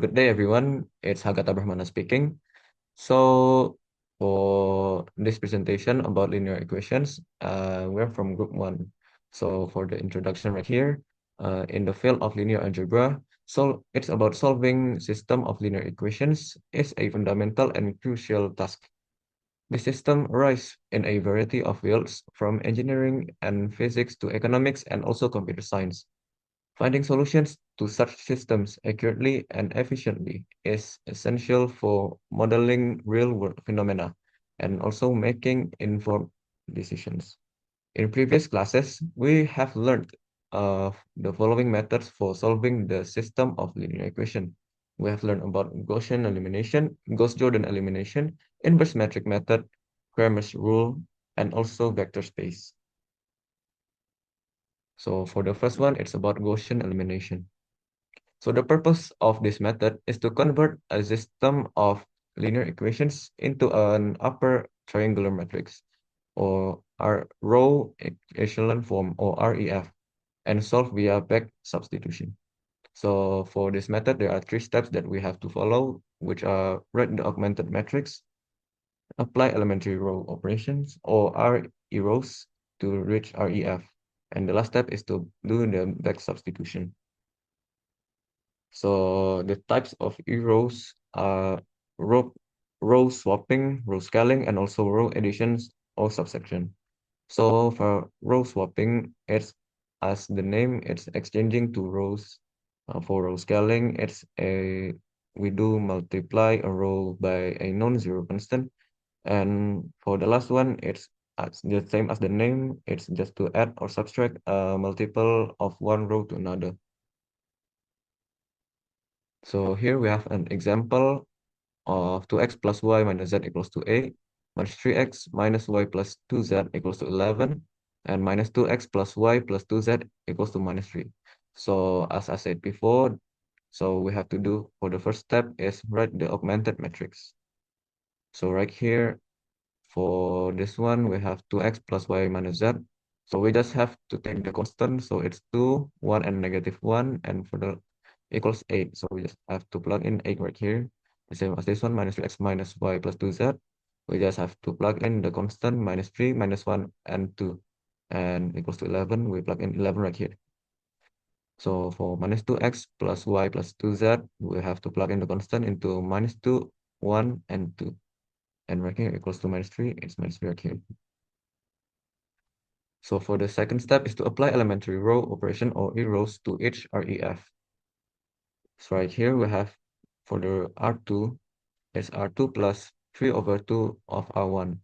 Good day, everyone. It's Hagata Brahmana speaking. So, for this presentation about linear equations, we're from Group 1. So, for the introduction right here, in the field of linear algebra, so it's about solving system of linear equations is a fundamental and crucial task. The system arises in a variety of fields, from engineering and physics to economics and also computer science. Finding solutions to such systems accurately and efficiently is essential for modeling real-world phenomena and also making informed decisions. In previous classes, we have learned of the following methods for solving the system of linear equation. We have learned about Gaussian elimination, Gauss-Jordan elimination, inverse metric method, Cramer's rule, and also vector space. So for the first one, it's about Gaussian elimination. So the purpose of this method is to convert a system of linear equations into an upper triangular matrix or row echelon form or REF and solve via back substitution. So for this method, there are three steps that we have to follow, which are write the augmented matrix, apply elementary row operations or RE rows to reach REF. And the last step is to do the back substitution. So the types of rows are row, row swapping, row scaling, and also row additions or subsection. So for row swapping, it's as the name, it's exchanging two rows. For row scaling, we do multiply a row by a non-zero constant. And for the last one, it's the same as the name. It's just to add or subtract a multiple of one row to another. So here we have an example of 2x plus y minus z equals to 8, minus 3x minus y plus 2z equals to 11, and minus 2x plus y plus 2z equals to minus 3. So as I said before, so we have to do for the first step is write the augmented matrix. So right here, for this one, we have 2x plus y minus z. So we just have to take the constant. So it's 2, 1, and negative 1. And for the equals 8. So we just have to plug in 8 right here. The same as this one, minus 3x minus y plus 2z. We just have to plug in the constant minus 3, minus 1, and 2. And equals to 11. We plug in 11 right here. So for minus 2x plus y plus 2z, we have to plug in the constant into minus 2, 1, and 2. And right here equals to minus 3. It's minus 3 right here. So for the second step is to apply elementary row operation or E rows to each REF. So right here we have for the R2, it's R2 plus 3 over 2 of R1.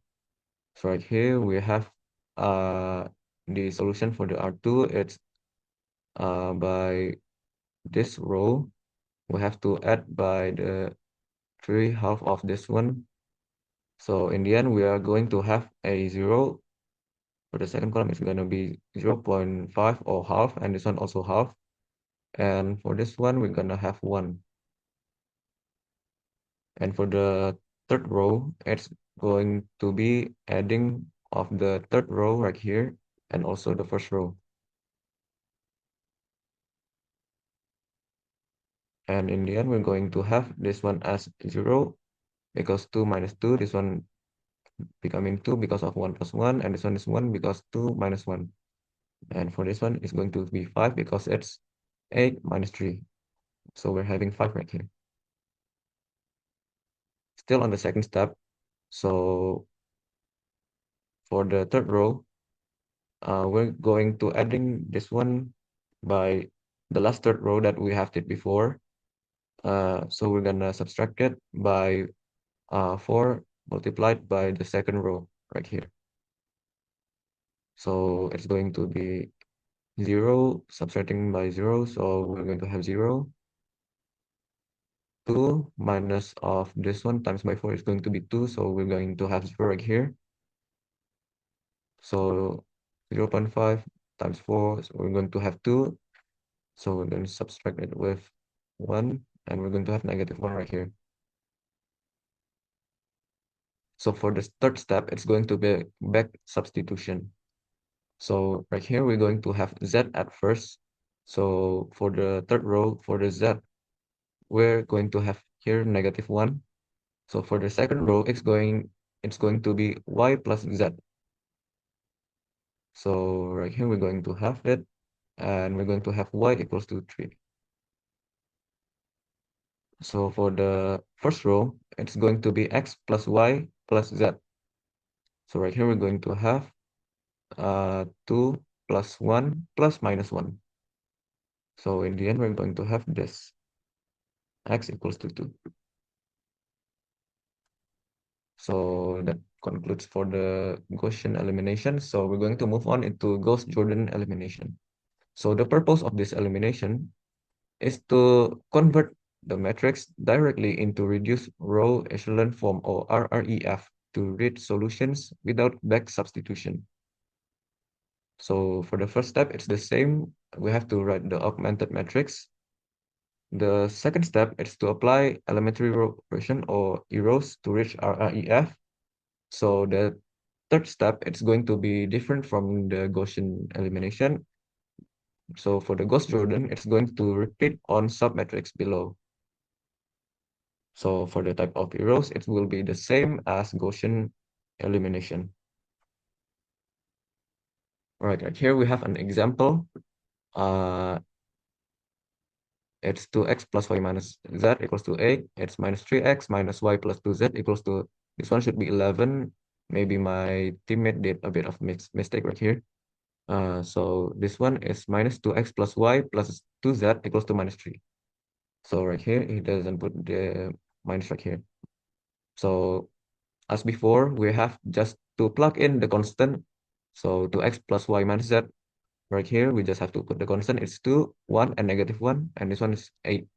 So right here we have the solution for the R2. It's by this row, we have to add by the 3 half of this one. So in the end, we are going to have a 0. For the second column, it's going to be 0.5 or half, and this one also half. And for this one, we're gonna have 1. And for the third row, it's going to be adding of the third row right here and also the first row. And in the end, we're going to have this one as 0 because 2 minus 2, this one becoming 2 because of 1 plus 1, and this one is 1 because 2 minus 1. And for this one, it's going to be 5 because it's 8 minus 3. So we're having 5 right here. Still on the second step. So for the third row, we're going to adding this one by the last third row that we have did before. So we're gonna subtract it by 4 multiplied by the second row right here. So it's going to be 0 subtracting by 0. So we're going to have 0. 2 minus of this one times by 4 is going to be 2. So we're going to have 0 right here. So 0.5 times 4, so we're going to have 2. So we're going to subtract it with 1, and we're going to have negative 1 right here. So for the third step, it's going to be back substitution. So right here, we're going to have z at first. So for the third row, for the z, we're going to have here -1. So for the second row, it's going to be y plus z. So right here, we're going to have it, and we're going to have y equals to 3. So for the first row, it's going to be x plus y plus z. So right here, we're going to have 2 plus 1 plus -1. So in the end, we're going to have this, x equals to 2. So that concludes for the Gaussian elimination. So we're going to move on into Gauss-Jordan elimination. So the purpose of this elimination is to convert the matrix directly into reduced row echelon form, or RREF, to read solutions without back substitution. So for the first step, it's the same. We have to write the augmented matrix. The second step is to apply elementary row operation, or EROS, to reach RREF. So the third step, it's going to be different from the Gaussian elimination. So for the Gauss-Jordan, it's going to repeat on submatrix below. So for the type of EROS, it will be the same as Gaussian elimination. All right, here we have an example. It's 2x plus y minus z equals to 8. It's minus 3x minus y plus 2z equals to, this one should be 11. Maybe my teammate did a bit of mistake right here. So this one is minus 2x plus y plus 2z equals to minus 3. So right here, he doesn't put the minus right here. So as before, we have just to plug in the constant. So 2x plus y minus z, right here, we just have to put the constant. It's 2, 1, and -1, and this one is 8.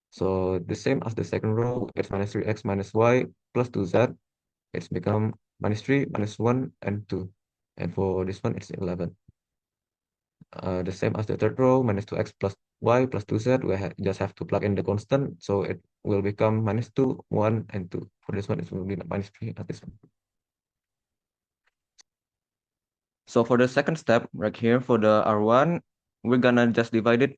So the same as the second row, it's minus 3x minus y plus 2z. It's become minus 3, minus 1, and 2. And for this one, it's 11. The same as the third row, minus 2x plus y plus 2z, we just have to plug in the constant. So it will become minus 2, 1, and 2. For this one, it will be minus 3 at this one. So for the second step, right here, for the R1, we're gonna just divide it,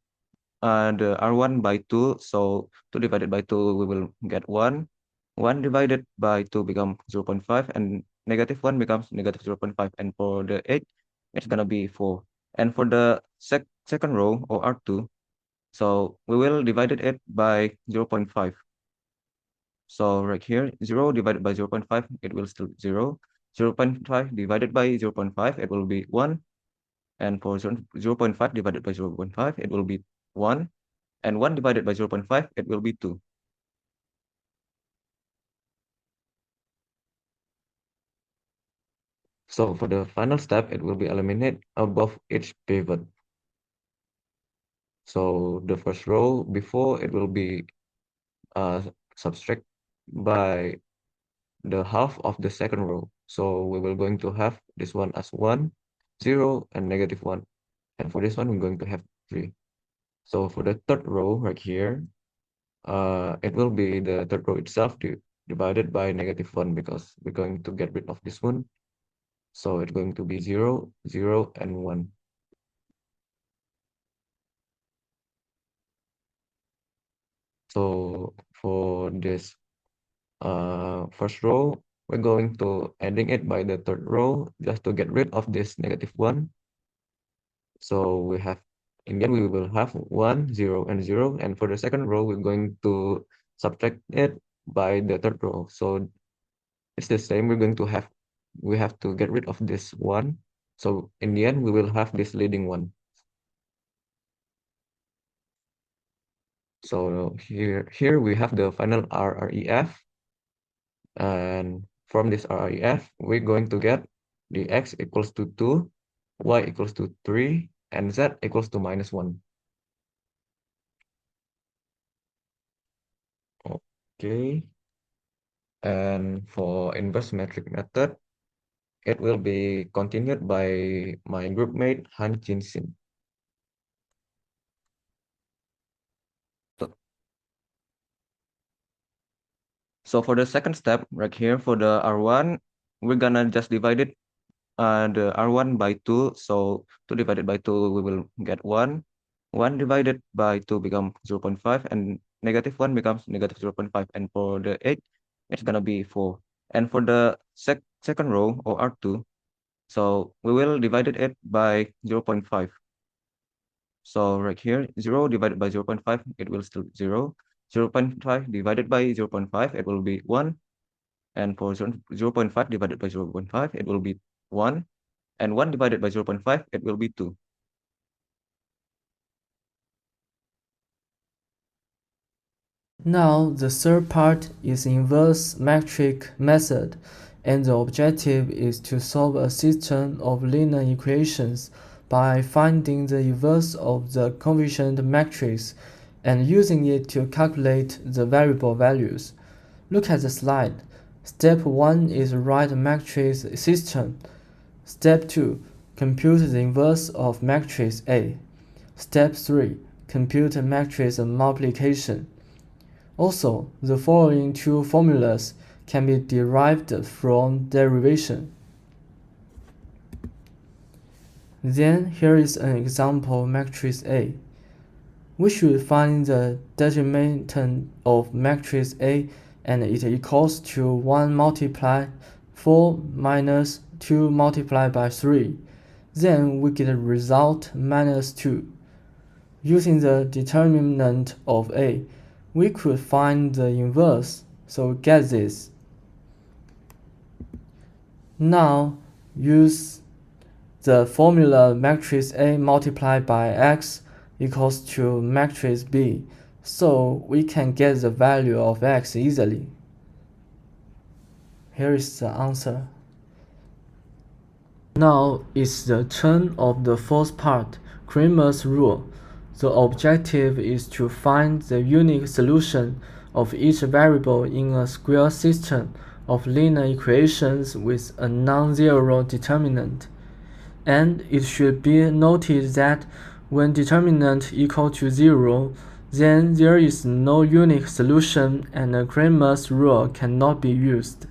the R1 by 2. So 2 divided by 2, we will get 1. 1 divided by 2 becomes 0.5, and -1 becomes -0.5. And for the 8, it's gonna be 4. And for the second row, or R2, so we will divide it by 0.5. So right here, 0 divided by 0.5, it will still 0. 0.5 divided by 0.5, it will be 1. And for 0.5 divided by 0.5, it will be 1. And 1 divided by 0.5, it will be 2. So for the final step, it will be eliminate above each pivot. So the first row before, it will be subtract by the half of the second row. So we will going to have this one as 1, 0, and -1. And for this one, we're going to have 3. So for the third row right here, it will be the third row itself divided by -1, because we're going to get rid of this one. So it's going to be 0, 0, and 1. So for this first row, we're going to adding it by the third row just to get rid of this -1. So we have, in the end, we will have 1, 0, and 0. And for the second row, we're going to subtract it by the third row. So it's the same. We have to get rid of this 1. So in the end, we will have this leading one. So here we have the final RREF. And from this RREF, we're going to get the x equals to 2, y equals to 3, and z equals to -1. Okay. And for inverse metric method, it will be continued by my group mate Han Jin Sin. So for the second step, right here for the R1, we're gonna just divide it, the R1 by 2. So 2 divided by 2, we will get 1. 1 divided by 2 become 0.5, and -1 becomes -0.5, and for the 8, it's gonna be 4. And for the second row, or R2, so we will divide it by 0.5. So right here, 0 divided by 0.5, it will still 0. 0.5 divided by 0.5, it will be 1. And for 0.5 divided by 0.5, it will be 1. And 1 divided by 0.5, it will be 2. Now the third part is inverse matrix method, and the objective is to solve a system of linear equations by finding the inverse of the coefficient matrix and using it to calculate the variable values. Look at the slide. Step 1 is write matrix system. Step 2, compute the inverse of matrix A. Step 3, compute matrix multiplication. Also, the following two formulas can be derived from derivation. Then here is an example matrix A. We should find the determinant of matrix A, and it equals to 1 multiplied 4 minus 2 multiplied by 3. Then we get a result minus 2. Using the determinant of A, we could find the inverse, so get this. Now use the formula matrix A multiplied by x equals to matrix B, so we can get the value of x easily. Here is the answer. Now is the turn of the fourth part, Cramer's rule. The objective is to find the unique solution of each variable in a square system of linear equations with a non-zero determinant. And it should be noted that when determinant equal to 0, then there is no unique solution and Cramer's rule cannot be used.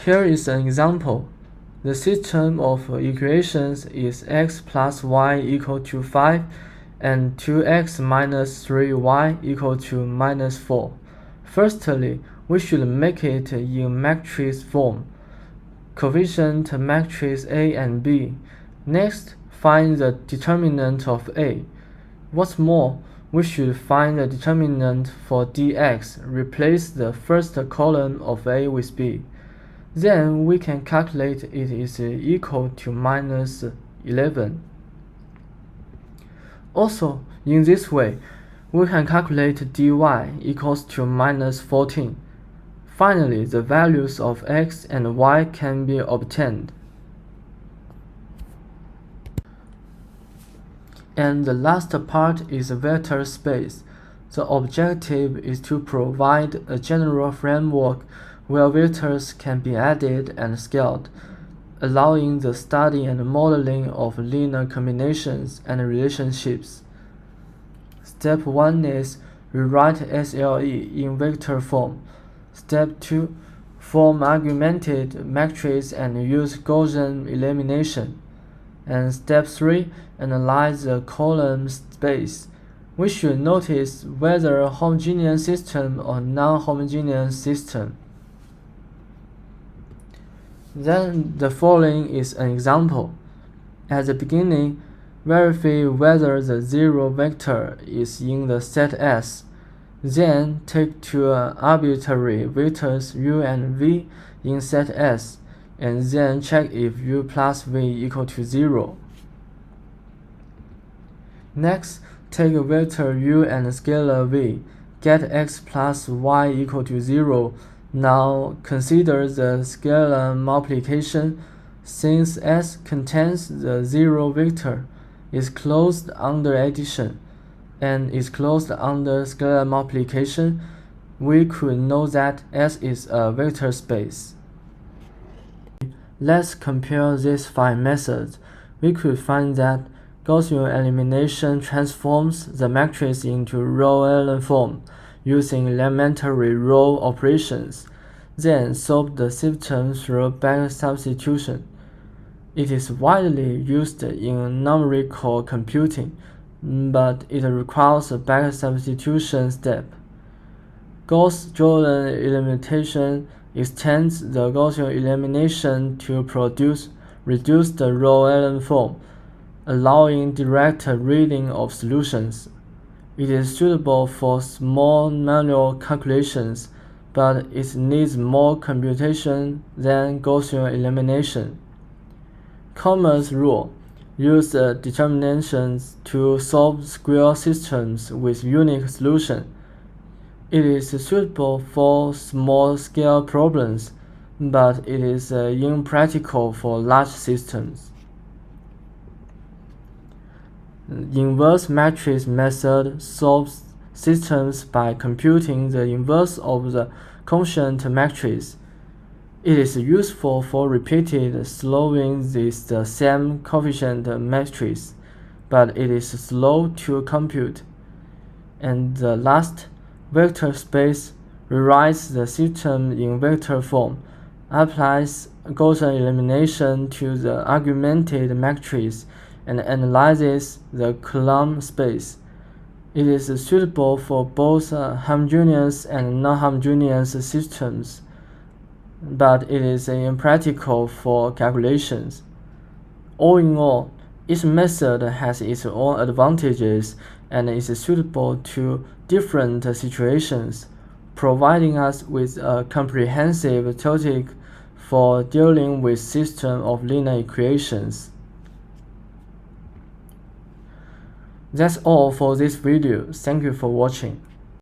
Here is an example. The system of equations is x plus y equal to 5 and 2x minus 3y equal to minus 4. Firstly, we should make it in matrix form. Coefficient matrix A and B. Next, find the determinant of A. What's more, we should find the determinant for dx. Replace the first column of A with B. Then we can calculate it is equal to minus 11. Also, in this way, we can calculate dy equals to minus 14. Finally, the values of x and y can be obtained. And the last part is vector space. The objective is to provide a general framework where vectors can be added and scaled, allowing the study and modeling of linear combinations and relationships. Step 1 is rewrite SLE in vector form. Step 2, form augmented matrix and use Gaussian elimination. And step 3, analyze the column space. We should notice whether a homogeneous system or non-homogeneous system. Then the following is an example. At the beginning, verify whether the zero vector is in the set S. Then take two arbitrary vectors u and v in set S, and then check if u plus v equal to 0. Next, take a vector u and scalar v. Get x plus y equal to 0. Now consider the scalar multiplication. Since S contains the zero vector, is closed under addition, and is closed under scalar multiplication, we could know that S is a vector space. Let's compare these 5 methods. We could find that Gaussian elimination transforms the matrix into row-echelon form using elementary row operations, then solve the system through back substitution. It is widely used in numerical computing. but it requires a back substitution step. Gauss-Jordan elimination extends the Gaussian elimination to reduce the row-ellen form, allowing direct reading of solutions. It is suitable for small manual calculations, but it needs more computation than Gaussian elimination. Common's rule uses determinations to solve square systems with unique solutions. It is suitable for small-scale problems, but it is impractical for large systems. The inverse matrix method solves systems by computing the inverse of the quotient matrix. It is useful for repeated solving this the same coefficient matrix, but it is slow to compute. And the last, vector space rewrites the system in vector form, applies Gaussian elimination to the augmented matrix, and analyzes the column space. It is suitable for both homogeneous and non-homogeneous systems, but it is impractical for calculations. All in all, each method has its own advantages and is suitable to different situations, providing us with a comprehensive tactic for dealing with systems of linear equations. That's all for this video. Thank you for watching.